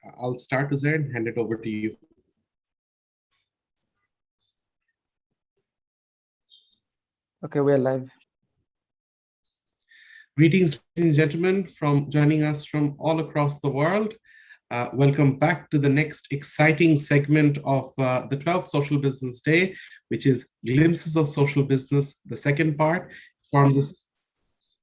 I'll start, Uzair, and hand it over to you. Okay, we are live. Greetings, ladies and gentlemen, from joining us from all across the world. Welcome back to the next exciting segment of the 12th Social Business Day, which is Glimpses of Social Business. The second part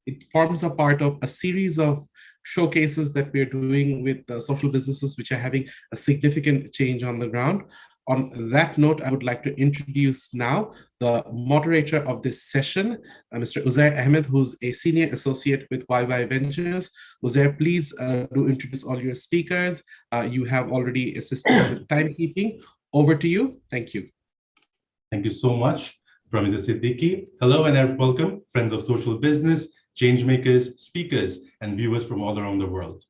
it forms a part of a series of showcases that we're doing with social businesses which are having a significant change on the ground. On that note, I would like to introduce now the moderator of this session, Mr. Uzair Ahmed, who's a senior associate with YY Ventures. Uzair, please do introduce all your speakers. You have already assisted with timekeeping. Over to you. Thank you. Thank you so much, Pramita Siddiqui. Hello and welcome, friends of social business, changemakers, speakers, and viewers from all around the world.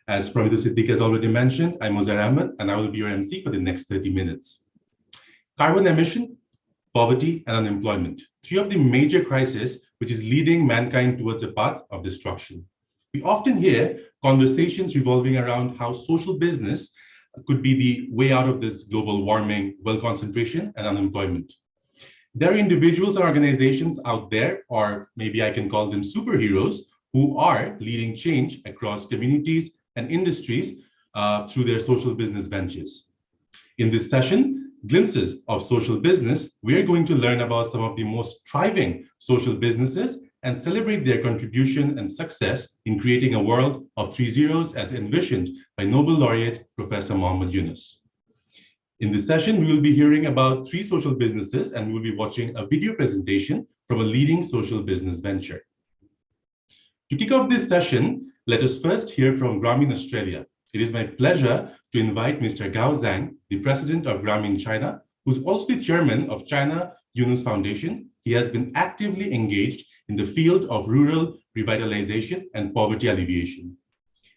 As Pramita Siddiqui has already mentioned, I'm Uzair Ahmed, and I will be your MC for the next 30 minutes. Carbon emission, poverty, and unemployment, three of the major crises which is leading mankind towards a path of destruction. We often hear conversations revolving around how social business could be the way out of this global warming, wealth concentration, and unemployment. There are individuals or organizations out there, or maybe I can call them superheroes, who are leading change across communities and industries through their social business ventures. In this session, Glimpses of Social Business, we are going to learn about some of the most thriving social businesses and celebrate their contribution and success in creating a world of 3 zeros as envisioned by Nobel laureate Professor Muhammad Yunus. In this session, we will be hearing about 3 social businesses and we will be watching a video presentation from a leading social business venture. To kick off this session, let us first hear from Grameen Australia. It is my pleasure to invite Mr. Gao Zhang, the president of Grameen China, who's also the chairman of China Yunus Foundation. He has been actively engaged in the field of rural revitalization and poverty alleviation.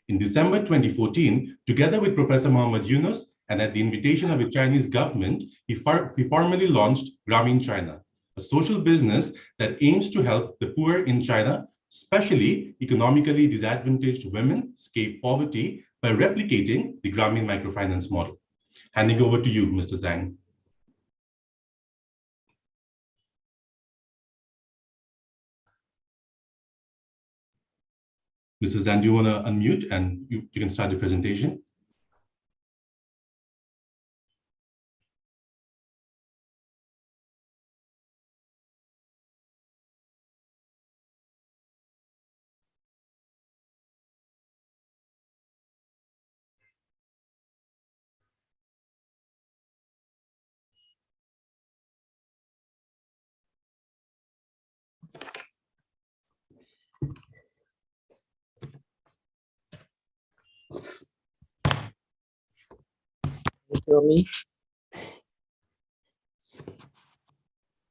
In December 2014, together with Professor Muhammad Yunus and at the invitation of the Chinese government, he formally launched Grameen China, a social business that aims to help the poor in China, especially economically disadvantaged women, escape poverty by replicating the Grameen microfinance model. Handing over to you, Mr. Zhang. Mr. Zhang, do you want to unmute and you can start the presentation? You hear me?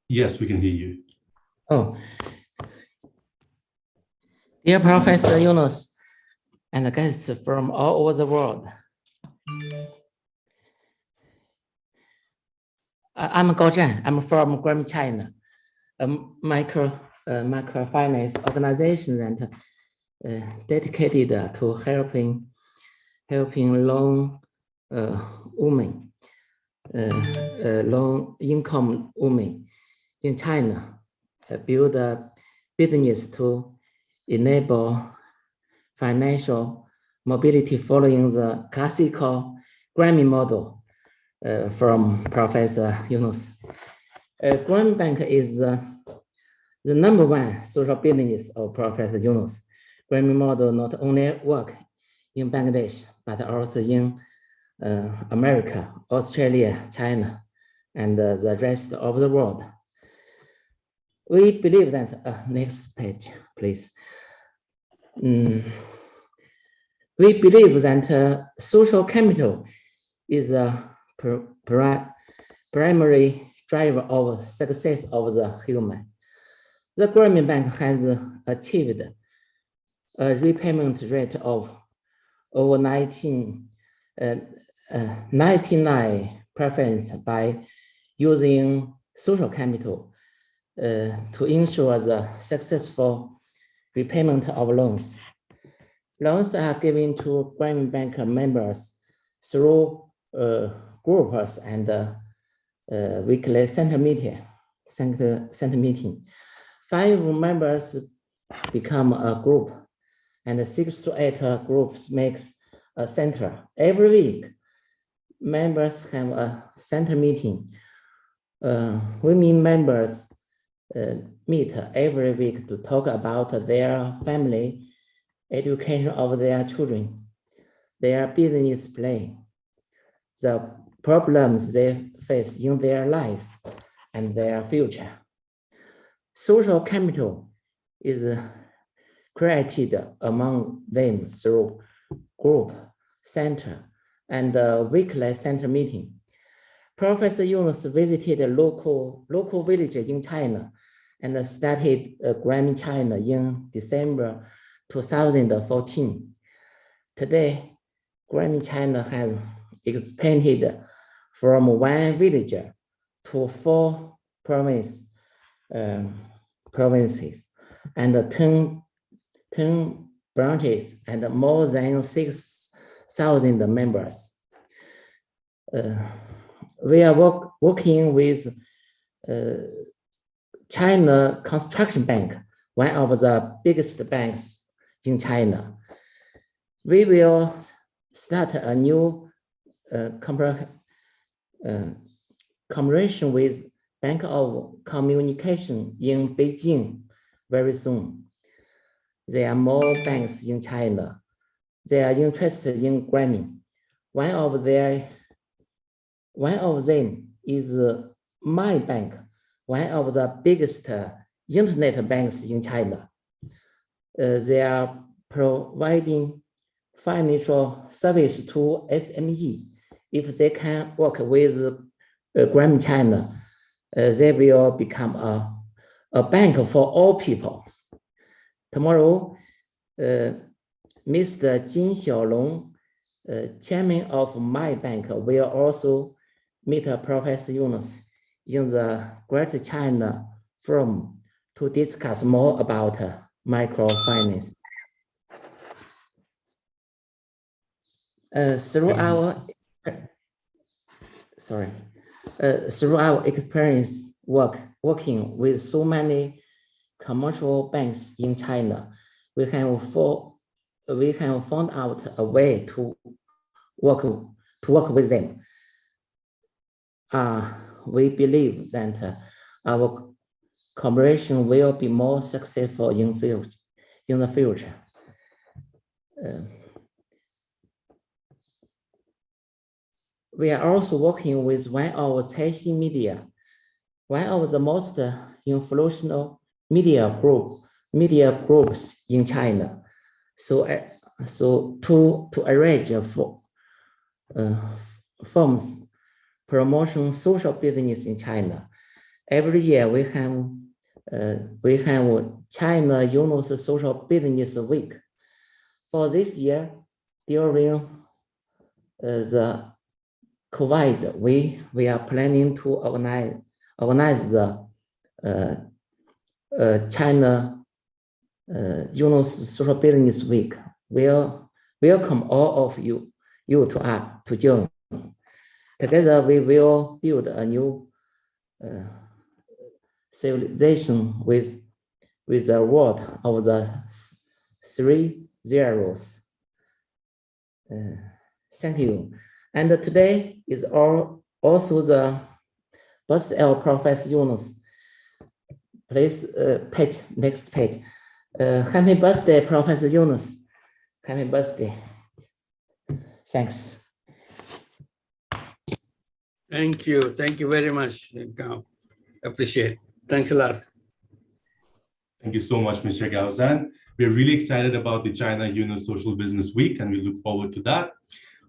Yes, we can hear you. Oh. Dear Professor Yunus and guests from all over the world. I'm Gao Zhang. I'm from Grameen China, a microfinance organization that dedicated to helping low women, low income women in China build a business to enable financial mobility following the classical Grameen model from Professor Yunus. Grameen Bank is the #1 social business of Professor Yunus. Grameen model not only work in Bangladesh, but also in America, Australia, China, and the rest of the world. We believe that, next page, please. We believe that social capital is a primary driver of success of the human. The Grameen Bank has achieved a repayment rate of over 99% by using social capital to ensure the successful repayment of loans. Loans are given to Grameen Bank members through groups and weekly center meeting. 5 members become a group, and 6 to 8 groups makes a center. Every week, members have a center meeting. Women members meet every week to talk about their family, education of their children, their business plan, the problems they face in their life and their future. Social capital is created among them through group, center, and weekly center meeting. Professor Yunus visited a local village in China and started Grameen China in December 2014. Today, Grameen China has expanded from 1 village to 4 provinces and 10 branches and more than 6,000 members. We are working with China Construction Bank, one of the biggest banks in China. We will start a new cooperation with Bank of Communication in Beijing very soon. There are more banks in China. They are interested in Grameen. One of them is My Bank, one of the biggest internet banks in China. They are providing financial service to SME. If they can work with Grameen China, they will become a bank for all people. Tomorrow, Mr. Jin Xiaolong, chairman of My Bank, will also meet Professor Yunus in the Greater China Forum to discuss more about microfinance. Through our experience working with so many commercial banks in China, we have found out a way to work with them. We believe that our cooperation will be more successful in the future. We are also working with one of Caixin Media, one of the most influential media groups in China. So to arrange for firms promotion social business in China. Every year we have China Yunus Social Business Week. For this year, during the COVID, we are planning to organize the China Yunus Social Business Week. We'll welcome all of you to join. Together, we will build a new civilization with the word of the 3 zeros. Thank you. And today is also the birthday of Professor Yunus. Please, next page. Happy birthday, Professor Yunus. Happy birthday. Thanks. Thank you. Thank you very much. Appreciate it. Thanks a lot. Thank you so much, Mr. Gao Zhan. We're really excited about the China Yunus Social Business Week, and we look forward to that.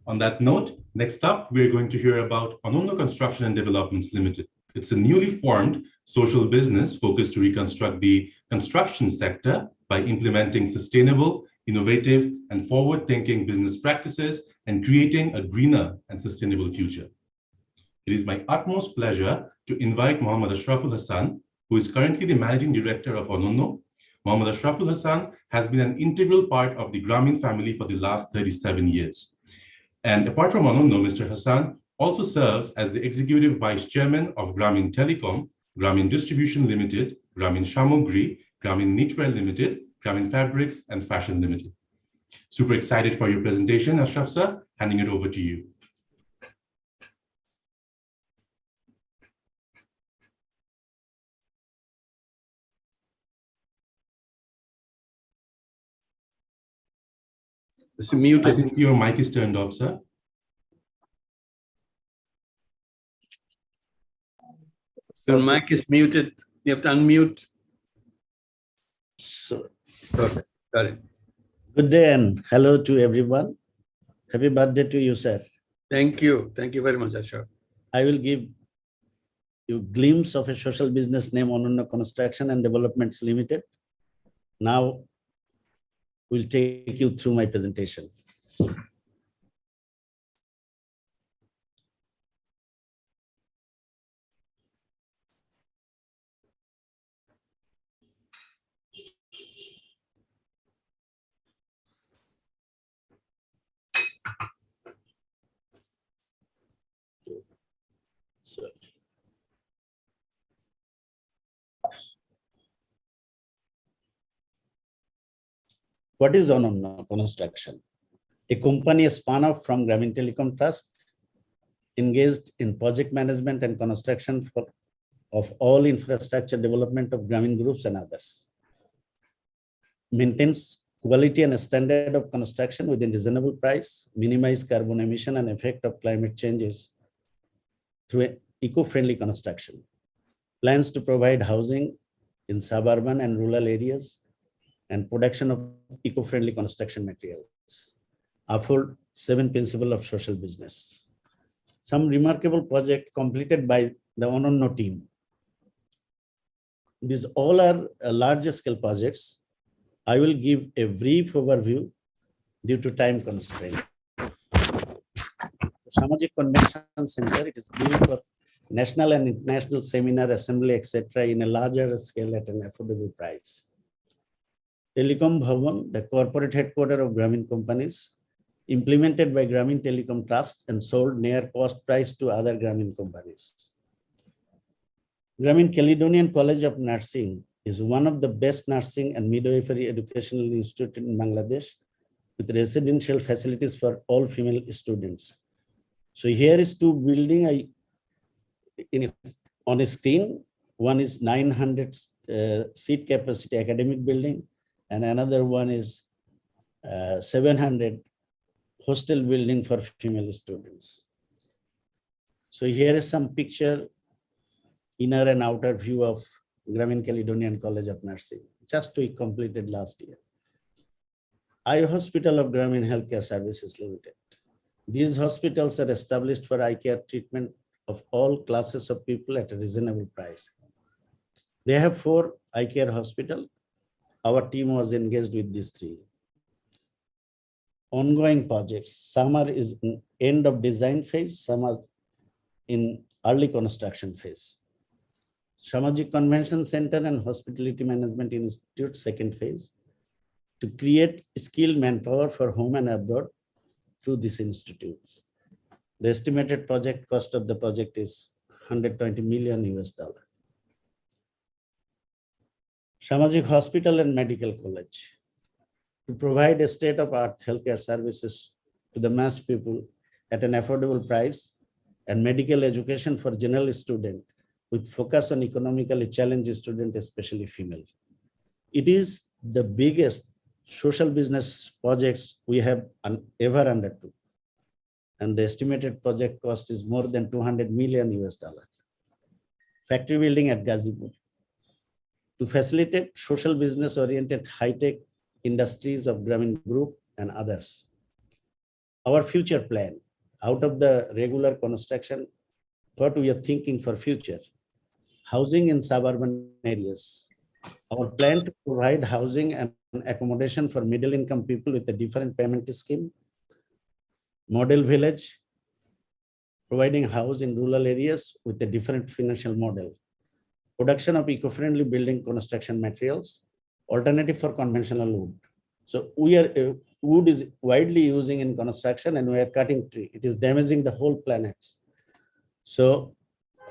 On that note, next up, we're going to hear about Ononno Construction and Developments Limited. It's a newly formed social business focused to reconstruct the construction sector by implementing sustainable, innovative, and forward-thinking business practices and creating a greener and sustainable future. It is my utmost pleasure to invite Mohammad Ashraful Hassan, who is currently the Managing Director of Ononno. Mohammad Ashraful Hassan has been an integral part of the Grameen family for the last 37 years. And apart from Ononno, Mr. Hassan also serves as the Executive Vice Chairman of Grameen Telecom, Grameen Distribution Limited, Grameen Shamogri, Grameen Knitwear Limited, Grameen Fabrics, and Fashion Limited. Super excited for your presentation, Ashraf sir. Handing it over to you. It's muted. I think your mic is turned off, sir. Your mic is muted. You have to unmute. So, Okay, got it. good day and hello to everyone. Happy birthday to you, sir. Thank you. Thank you very much, Ashraf. I will give you a glimpse of a social business name, Ononno Construction and Developments Limited. Now, we'll take you through my presentation. So, what is Ononno Construction? A company spun off from Grameen Telecom Trust, engaged in project management and construction of all infrastructure development of Grameen groups and others. Maintains quality and standard of construction within reasonable price, minimize carbon emission and effect of climate changes through eco-friendly construction. Plans to provide housing in suburban and rural areas and production of eco-friendly construction materials. Uphold 7 principles of social business. Some remarkable project completed by the Ononno team. These all are larger scale projects. I will give a brief overview due to time constraint. Samajik Convention Center, it is built for national and international seminar, assembly, etc. in a larger scale at an affordable price. Telecom Bhavan, the corporate headquarters of Grameen companies, implemented by Grameen Telecom Trust and sold near cost price to other Grameen companies. Grameen Caledonian College of Nursing is one of the best nursing and midwifery educational institutes in Bangladesh, with residential facilities for all female students. So here is 2 buildings on a screen. One is 900 seat capacity academic building, and another one is 700 hostel building for female students. So here is some picture, inner and outer view of Grameen Caledonian College of Nursing, just we completed last year. Eye Hospital of Grameen Healthcare Services Limited. These hospitals are established for eye care treatment of all classes of people at a reasonable price. They have 4 eye care hospitals. Our team was engaged with these 3. Ongoing projects. Some are in end of design phase, some are in early construction phase. Samajik Convention Center and Hospitality Management Institute, 2nd phase, to create skilled manpower for home and abroad through these institutes. The estimated project cost of the project is $120 million. Samajik Hospital and Medical College, to provide a state-of-the-art healthcare services to the mass people at an affordable price and medical education for general students with focus on economically challenged students, especially female. It is the biggest social business projects we have ever undertook. And the estimated project cost is more than $200 million. Factory building at Gazipur, to facilitate social business oriented high-tech industries of Grameen Group and others. Our future plan, out of the regular construction, what we are thinking for future, housing in suburban areas. Our plan to provide housing and accommodation for middle income people with a different payment scheme. Model village, providing house in rural areas with a different financial model. Production of eco-friendly building construction materials, alternative for conventional wood. So we are wood is widely using in construction and we are cutting tree. It is damaging the whole planets. So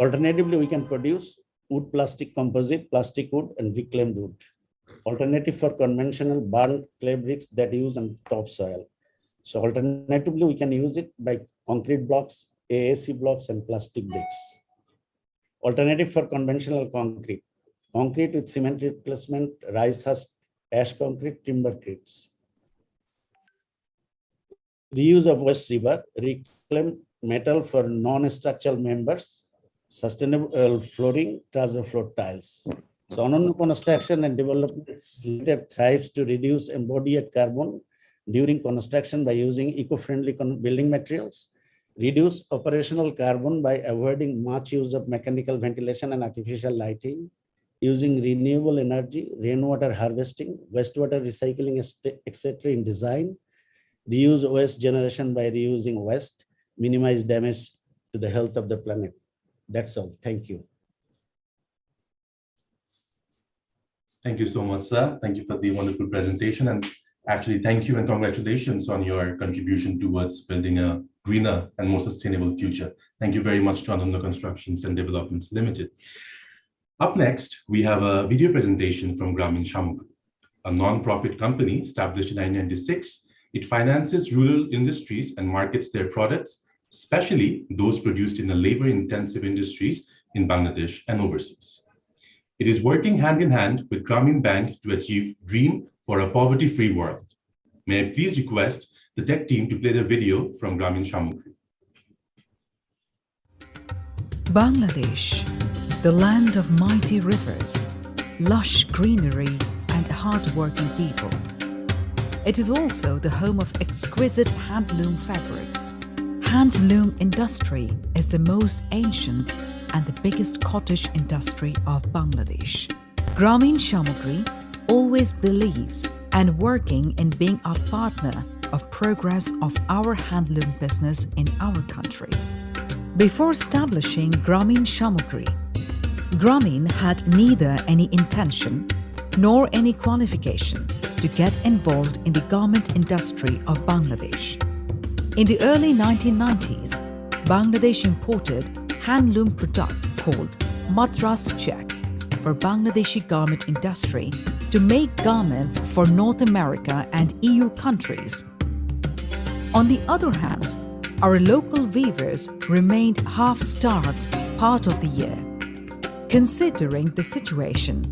alternatively, we can produce wood plastic composite, plastic wood, and reclaimed wood. Alternative for conventional burned clay bricks that use on topsoil. So alternatively, we can use it by concrete blocks, AAC blocks, and plastic bricks. Alternative for conventional concrete. Concrete with cement replacement, rice husk, ash concrete, timbercrates. Reuse of waste river, reclaim metal for non-structural members, sustainable flooring, trouser floor tiles. So Ononnu Construction and Development thrives to reduce embodied carbon during construction by using eco-friendly building materials, reduce operational carbon by avoiding much use of mechanical ventilation and artificial lighting, using renewable energy, rainwater harvesting, wastewater recycling, etc. in design, reuse waste generation by reusing waste, minimize damage to the health of the planet. That's all. Thank you. Thank you so much, sir. Thank you for the wonderful presentation. And actually, thank you and congratulations on your contribution towards building a greener and more sustainable future. Thank you very much to Ononnu Constructions and Developments Limited. Up next, we have a video presentation from Grameen Samugri, a non-profit company established in 1996. It finances rural industries and markets their products, especially those produced in the labor-intensive industries in Bangladesh and overseas. It is working hand in hand with Grameen Bank to achieve Dream for a Poverty-Free World. May I please request the tech team to play the video from Grameen Samugri. Bangladesh, the land of mighty rivers, lush greenery, and hard-working people. It is also the home of exquisite handloom fabrics. Handloom industry is the most ancient and the biggest cottage industry of Bangladesh. Grameen Samugri always believes and working in being a partner of progress of our handloom business in our country. Before establishing Grameen Samugri, Grameen had neither any intention nor any qualification to get involved in the garment industry of Bangladesh. In the early 1990s, Bangladesh imported handloom product called Madras Check for Bangladeshi garment industry to make garments for North America and EU countries. On the other hand, our local weavers remained half-starved part of the year. Considering the situation,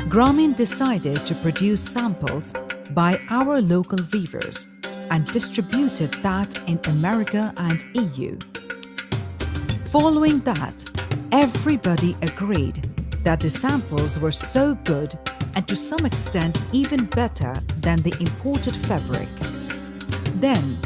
Grameen decided to produce samples by our local weavers and distributed that in America and EU. Following that, everybody agreed that the samples were so good and to some extent even better than the imported fabric. Then,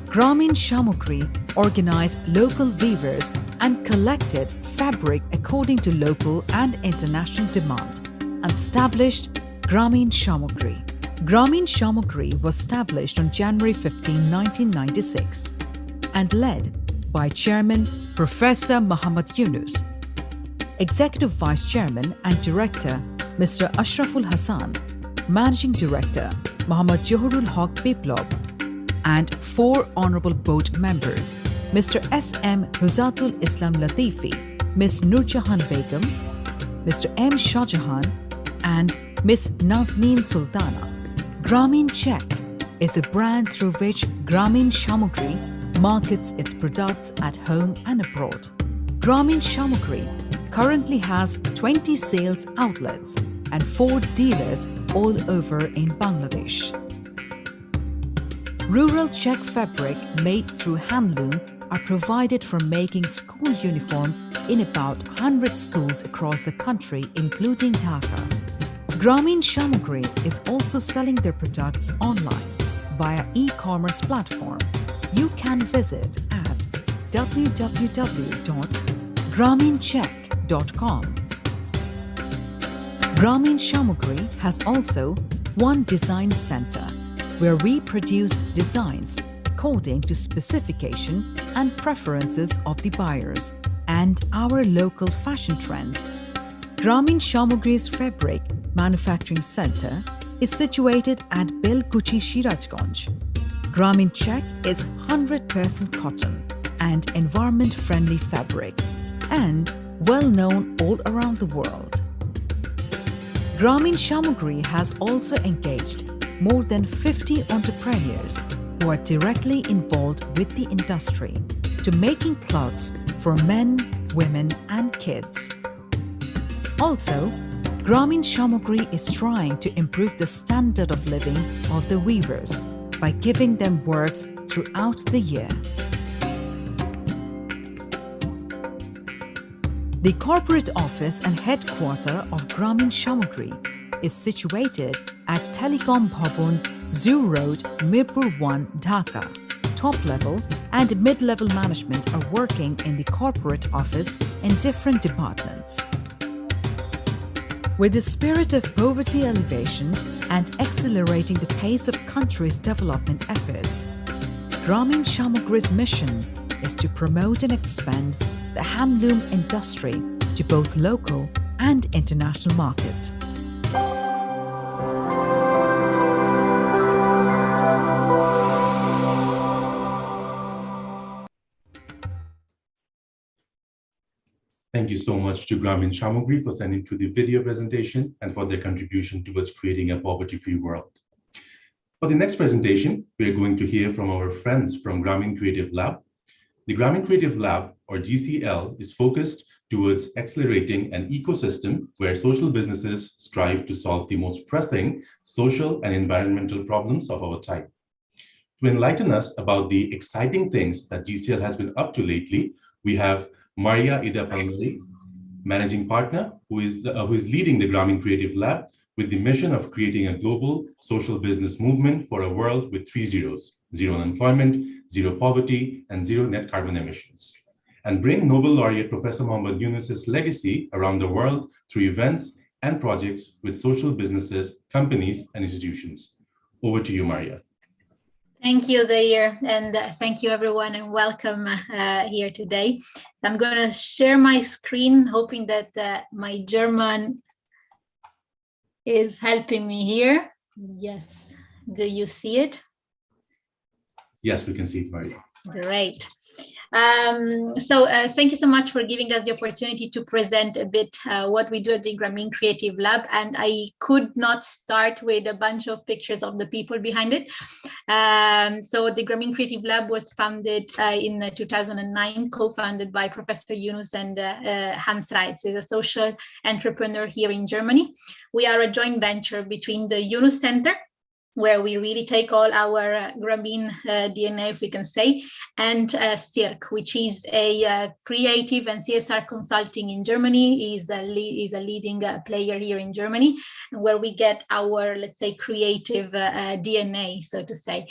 Grameen Samugri organized local weavers and collected fabric according to local and international demand and established Grameen Samugri. Grameen Samugri was established on January 15, 1996 and led by Chairman Professor Muhammad Yunus, Executive Vice Chairman and Director Mr. Ashraful Hassan, Managing Director Muhammad Johurul Haq Biplab, and 4 Honorable Board Members Mr. S.M. Huzatul Islam Latifi, Ms. Nurjahan Begum, Mr. M. Shahjahan, and Ms. Nazneen Sultana. Grameen Check is the brand through which Grameen Samugri markets its products at home and abroad. Grameen Samugri currently has 20 sales outlets and 4 dealers all over in Bangladesh. Rural check fabric made through handloom are provided for making school uniform in about 100 schools across the country, including Dhaka. Grameen Samugri is also selling their products online via e-commerce platform. You can visit at www.grameencheck.com. Grameen Samugri has also one design center where we produce designs according to specification and preferences of the buyers and our local fashion trend. Grameen Samugri's fabric manufacturing center is situated at Belkuchi, Sirajganj. Grameen Check is 100% cotton and environment-friendly fabric and well known all around the world. Grameen Shamagri has also engaged more than 50 entrepreneurs who are directly involved with the industry to making clothes for men, women and kids. Also, Grameen Shamagri is trying to improve the standard of living of the weavers by giving them works throughout the year. The corporate office and headquarters of Grameen Shamagri is situated at Telecom Bhavan, Zoo Road, Mirpur 1, Dhaka. Top level and mid-level management are working in the corporate office in different departments. With the spirit of poverty alleviation and accelerating the pace of country's development efforts, Grameen Shamagri's mission is to promote and expand the handloom industry to both local and international markets. Thank you so much to Grameen Shamagri for sending through the video presentation and for their contribution towards creating a poverty-free world. For the next presentation, we are going to hear from our friends from Grameen Creative Lab. The Grameen Creative Lab, or GCL, is focused towards accelerating an ecosystem where social businesses strive to solve the most pressing social and environmental problems of our time. To enlighten us about the exciting things that GCL has been up to lately, we have Maria Ida Palmieri, Managing Partner, who is leading the Grameen Creative Lab with the mission of creating a global social business movement for a world with 3 zeros: zero unemployment, zero poverty, and zero net carbon emissions, and bring Nobel laureate Professor Muhammad Yunus's legacy around the world through events and projects with social businesses, companies, and institutions. Over to you, Maria. Thank you, Zaire, and thank you everyone, and welcome here today. I'm going to share my screen, hoping that my German is helping me here. Yes, do you see it? Yes, we can see it, Maria. Great. Thank you so much for giving us the opportunity to present a bit what we do at the Grameen Creative Lab. And I could not start with a bunch of pictures of the people behind it. So the Grameen Creative Lab was founded in 2009, co-founded by Professor Yunus and Hans Reitz, who is a social entrepreneur here in Germany. We are a joint venture between the Yunus Center, where we really take all our Grameen DNA, if we can say, and Circ, which is a creative and CSR consulting in Germany, is a leading player here in Germany, where we get our, let's say, creative DNA, so to say.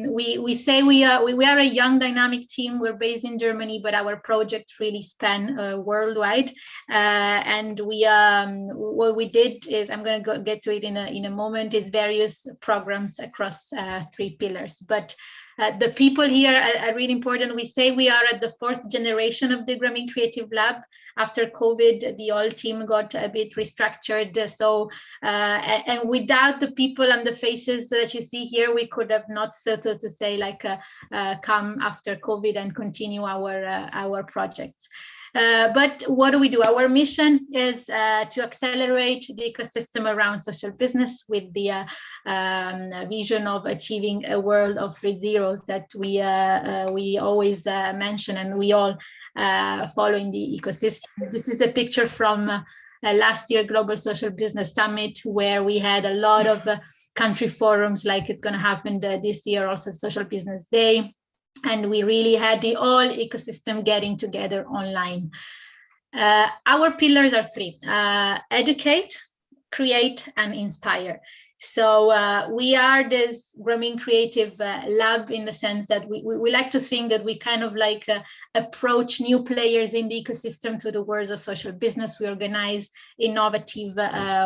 We say we are a young, dynamic team. We're based in Germany, but our projects really span worldwide. And what we did is, I'm going to get to it in a moment, is various programs across 3 pillars. But the people here are really important. We say we are at the 4th generation of the Grameen Creative Lab. After COVID, the whole team got a bit restructured. So, and without the people and the faces that you see here, we could have not, so to say, like come after COVID and continue our projects. But what do? Our mission is to accelerate the ecosystem around social business with the vision of achieving a world of 3 zeros that we always mention, and we all follow in the ecosystem. This is a picture from last year Global Social Business Summit, where we had a lot of country forums, like it's going to happen this year, also Social Business Day. And we really had the whole ecosystem getting together online. Our pillars are 3: educate, create, and inspire. So we are this Grameen Creative Lab in the sense that we like to think that we kind of like approach new players in the ecosystem to the world of social business. We organize innovative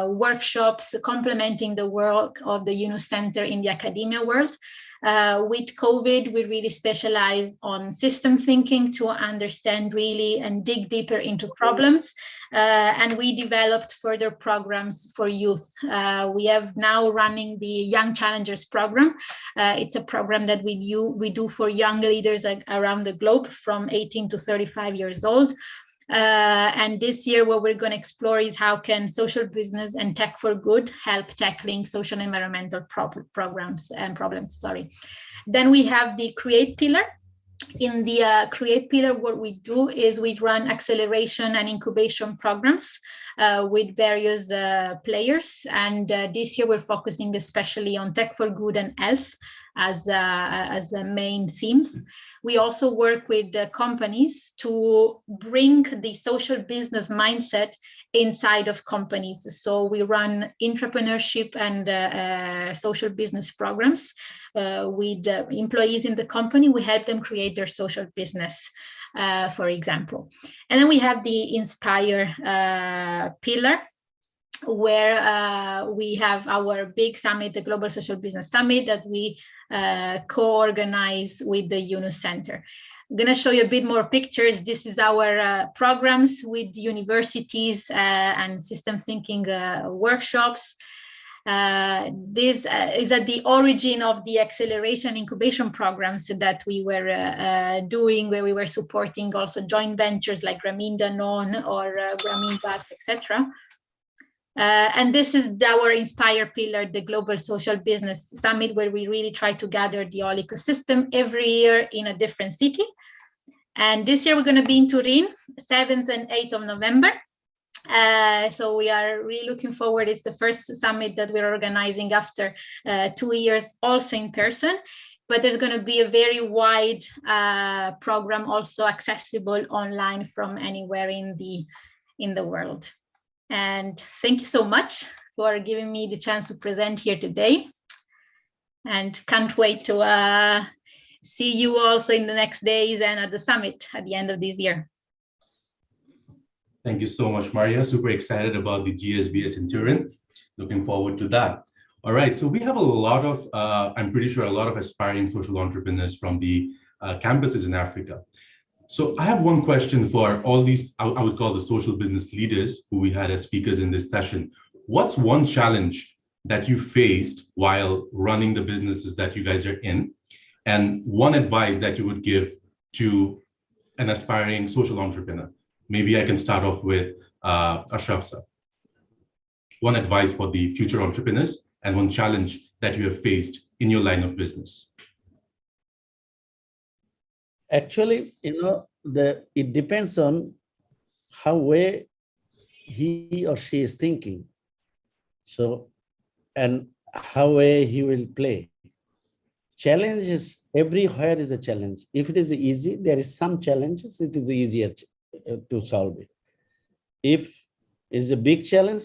workshops complementing the work of the Yunus Center in the academia world. With COVID, we really specialized on system thinking to understand really and dig deeper into problems. And we developed further programs for youth. We have now running the Young Challengers program. It's a program that we do for young leaders around the globe from 18 to 35 years old. And this year, what we're going to explore is how can social business and tech for good help tackling social and environmental problems. Then we have the Create pillar. In the Create pillar, what we do is we run acceleration and incubation programs with various players. And this year, we're focusing especially on tech for good and health as main themes. We also work with companies to bring the social business mindset inside of companies. So we run entrepreneurship and social business programs with employees in the company. We help them create their social business, for example. And then we have the Inspire pillar, where we have our big summit, the Global Social Business Summit, that we co-organize with the Yunus Center. I'm going to show you a bit more pictures. This is our programs with universities and system thinking workshops. This is at the origin of the acceleration incubation programs that we were doing, where we were supporting also joint ventures like Grameen Danone or Grameen Bus, etc. And this is our Inspire pillar, the Global Social Business Summit, where we really try to gather the whole ecosystem every year in a different city. And this year we're going to be in Turin, 7th and 8th of November. So we are really looking forward. It's the first summit that we're organizing after 2 years, also in person. But there's going to be a very wide program, also accessible online from anywhere in the world. And thank you so much for giving me the chance to present here today. And can't wait to see you also in the next days and at the summit at the end of this year. Thank you so much, Maria. Super excited about the GSBS in Turin. Looking forward to that. All right, so we have a lot of, I'm pretty sure a lot of aspiring social entrepreneurs from the campuses in Africa. So I have one question for all these, I would call the social business leaders who we had as speakers in this session. What's one challenge that you faced while running the businesses that you guys are in? And one advice that you would give to an aspiring social entrepreneur? Maybe I can start off with Ashraf sir. One advice for the future entrepreneurs and one challenge that you have faced in your line of business. Actually, it depends on how way he or she is thinking. So, and how way he will play. Challenge is everywhere is a challenge. If it is easy, there is some challenges, it is easier to solve it. If it's a big challenge,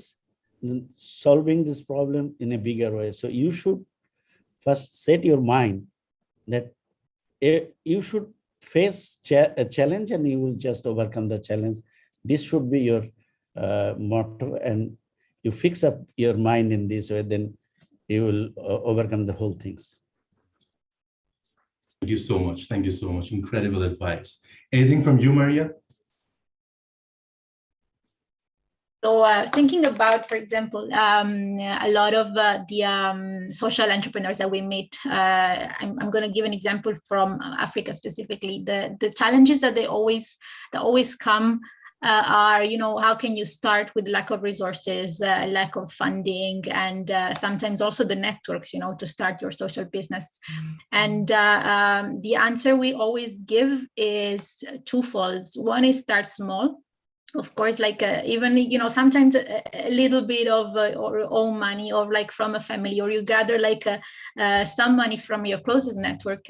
then solving this problem in a bigger way. So you should first set your mind that you should face a challenge and you will just overcome the challenge. This should be your motto, and you fix up your mind in this way, then you will overcome the whole things. Thank you so much. Thank you so much. Incredible advice. Anything from you, Maria? So thinking about, for example, a lot of the social entrepreneurs that we meet, I'm going to give an example from Africa specifically. The challenges that they always come are, how can you start with lack of resources, lack of funding, and sometimes also the networks, to start your social business. And the answer we always give is twofold. One is start small. Of course, like even, sometimes a little bit of your own money, or like from a family, or you gather like some money from your closest network.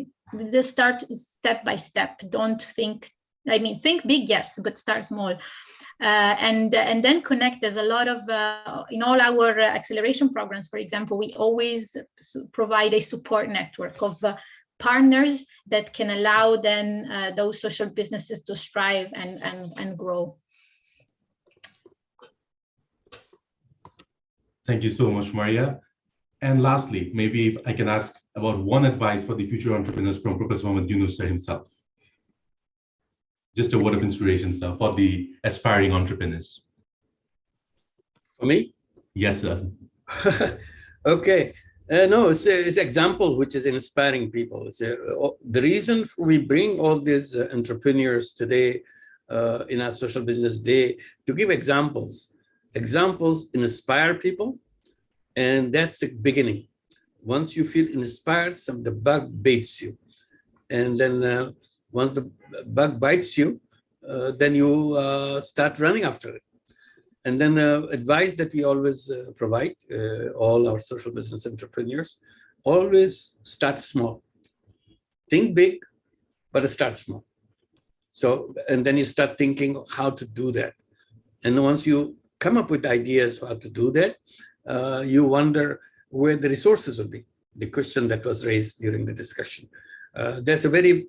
Just start step by step. Don't think, think big, yes, but start small. And then connect. There's a lot of, in all our acceleration programs, for example, we always provide a support network of partners that can allow then those social businesses to strive and grow. Thank you so much, Maria. And lastly, maybe if I can ask about one advice for the future entrepreneurs from Professor Mohammad Yunus sir himself. Just a word of inspiration, sir, for the aspiring entrepreneurs. For me? Yes, sir. Okay. No, it's an example which is inspiring people. The reason we bring all these entrepreneurs today in our Social Business Day to give examples. Examples inspire people, and that's the beginning. Once you feel inspired, the bug bites you. And then once the bug bites you, then you start running after it. And then advice that we always provide all our social business entrepreneurs, always start small. Think big, but start small. So, and then you start thinking how to do that. And once you come up with ideas how to do that, you wonder where the resources will be. The question that was raised during the discussion. That's a very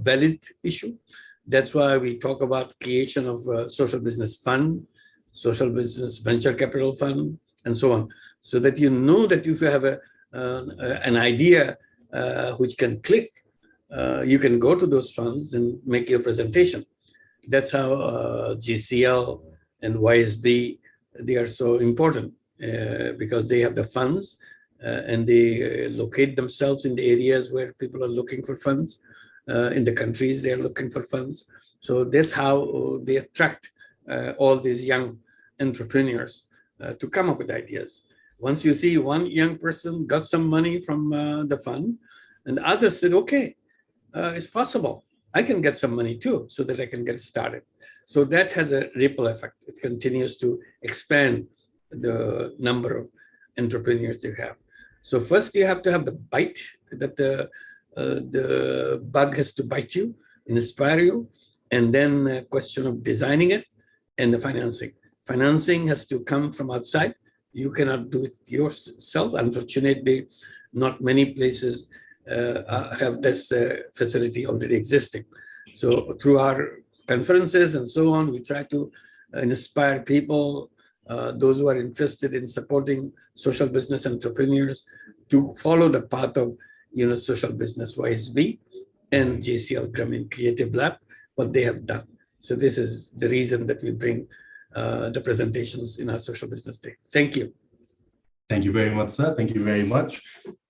valid issue. That's why we talk about creation of a social business fund, social business venture capital fund, and so on, so that you know that if you have an idea which can click, you can go to those funds and make your presentation. That's how GCL and YSB, they are so important because they have the funds and they locate themselves in the areas where people are looking for funds, in the countries they are looking for funds. So that's how they attract all these young entrepreneurs to come up with ideas. Once you see one young person got some money from the fund, and others said, okay, it's possible. I can get some money too, so that I can get started. So that has a ripple effect. It continues to expand the number of entrepreneurs you have. So first you have to have the bite, that the bug has to bite you, inspire you, and then a question of designing it and the financing. Financing has to come from outside. You cannot do it yourself. Unfortunately, not many places have this facility already existing. So through our conferences and so on, we try to inspire people, those who are interested in supporting social business entrepreneurs, to follow the path of Social Business YSB and JCL Grameen Creative Lab, what they have done. So this is the reason that we bring the presentations in our Social Business Day. Thank you. Thank you very much, sir. Thank you very much.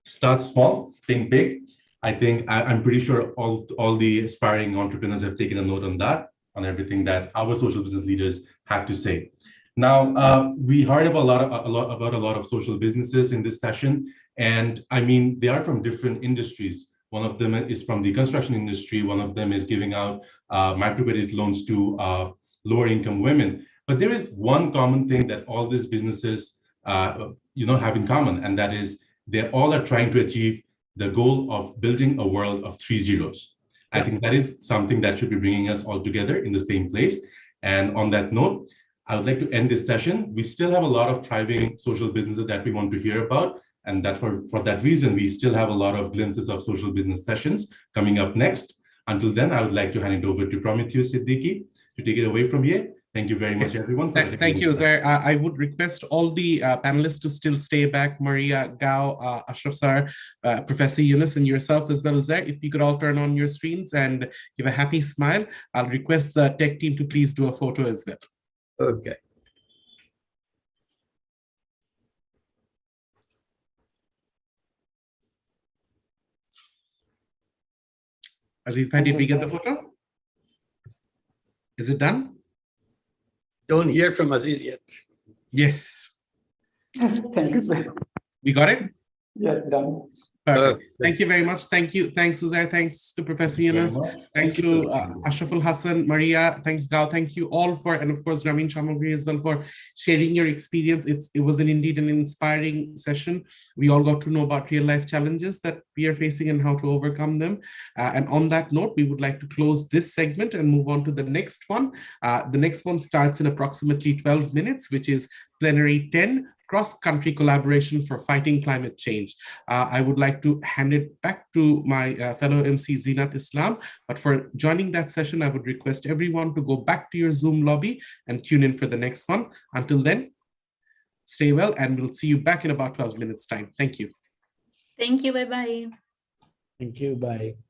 Start small, think big. I think I'm pretty sure all the aspiring entrepreneurs have taken a note on that, on everything that our social business leaders had to say. Now, we heard about a lot of social businesses in this session, and I mean, they are from different industries. One of them is from the construction industry. One of them is giving out microcredit loans to lower income women. But there is one common thing that all these businesses have in common, and that is they all are trying to achieve the goal of building a world of 3 zeros. I think that is something that should be bringing us all together in the same place. And on that note, I would like to end this session. We still have a lot of thriving social businesses that we want to hear about. And that for that reason, we still have a lot of glimpses of social business sessions coming up next. Until then, I would like to hand it over to Prometheus Siddiqui to take it away from here. Thank you very much, everyone. Thank you, Zair. I would request all the panelists to still stay back. Maria, Gao, Ashraf sir, Professor Yunus, and yourself as well as Zair. If you could all turn on your screens and give a happy smile, I'll request the tech team to please do a photo as well. Okay. Aziz Bhai, did we get the photo? Is it done? Don't hear from Aziz yet. Yes. Thank you, sir. We got it? Yeah, done. Perfect. Thank you very much. Thank you. Thanks, Uzair. Thanks to Professor Yunus. Thanks to Ashraful Hassan, Maria. Thanks, Gao. Thank you all for, and of course, Grameen Shamagri as well, for sharing your experience. It was indeed an inspiring session. We all got to know about real life challenges that we are facing and how to overcome them. And on that note, we would like to close this segment and move on to the next one. The next one starts in approximately 12 minutes, which is Plenary 10. Cross-country collaboration for fighting climate change. I would like to hand it back to my fellow MC Zinat Islam, but for joining that session, I would request everyone to go back to your Zoom lobby and tune in for the next one. Until then, Stay well, and we'll see you back in about 12 minutes time. Thank you. Thank you. Bye-bye. Thank you. Bye.